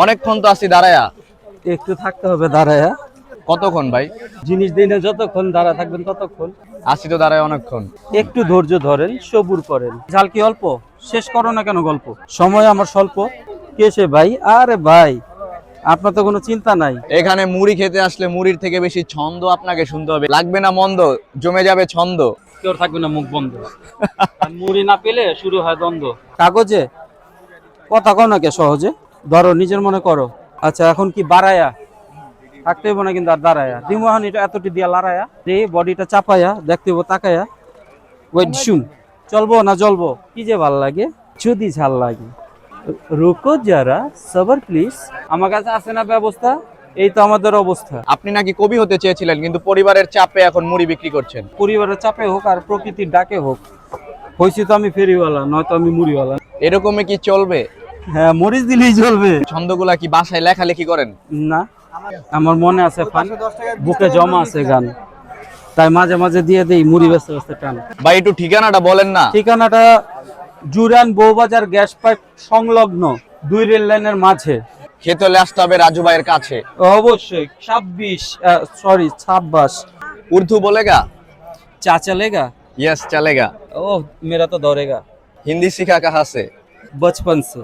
অনেকক্ষণ তো আছি দাঁড়ায়া। একটু থাকতে হবে দাঁড়ায়া। কতক্ষণ ভাই? জিনিস দিনে যতক্ষণ দাঁড়া থাকবেন ততক্ষণ। আছি তো দাঁড়ায় অনেকক্ষণ। একটু ধৈর্য ধরেন, সবুর করেন। ঝাল কি অল্প? শেষ করো না কেন গল্প? সময় আমার স্বল্প। কেসে ভাই? আরে ভাই, আপনার তো কোনো চিন্তা নাই। এখানে মুড়ি খেতে আসলে মুড়ির থেকে বেশি ছন্দ আপনাকে শুনতে হবে। লাগবে না মন্দ, জমে যাবে ছন্দ। কেউ থাকবে না মুখ বন্ধ। আর মুড়ি না পেলে শুরু হয় দ্বন্দ্ব। কাগজে কথা কও না কে সহজে? ধরো, নিজের মনে করো। আচ্ছা, এখন কি বাড়ায়া থাকতে হইব না, কিন্তু আর দাঁড়ায়া দিমোহান এটা এতটি দিয়া লড়ায়া রে, বডিটা চাপায়া দেখতে হইব তাকায়া। ওয়েট শুন, চলবো না জ্বলবো, কি যে ভাল লাগে যদি ঝাল লাগে। রুকো যারা, সবার প্লিজ। আমার কাছে আছে না ব্যবস্থা, এই তো আমাদের অবস্থা। আপনি নাকি কবি হতে চেয়েছিলেন, কিন্তু পরিবারের চাপে এখন মুড়ি বিক্রি করছেন। পরিবারের চাপে হোক আর প্রকৃতির ডাকে হোক, হয়েছি তো আমি ফেরিওয়ালা, নয়তো আমি মুড়িওয়ালা। এরকমই কি চলবে? হ্যাঁ, মরিচ দিলেই চলবে। ছন্দগুলা কি বাসায় লেখালেখি করেন? না, আমার মনে আছে ফান, বুকে জমা আছে গান, তাই মাঝে মাঝে দিয়ে দেই মুড়ি বেচতে বেচতে টান। ভাই একটু ঠিকানাটা বলেন না। ঠিকানাটা জুরান বউবাজার গ্যাস পাইপ সংলগ্ন 2 রেল লাইনের মাঝে। খেতে হলে আসতে হবে রাজু ভাইয়ের কাছে। অবশ্যই 26 उर्दू बोलेगा? चा चलेगा? यस चलेगा। ओह, मेरा तो दौड़ेगा हिंदी सीखा कहाँ से? बचपन से।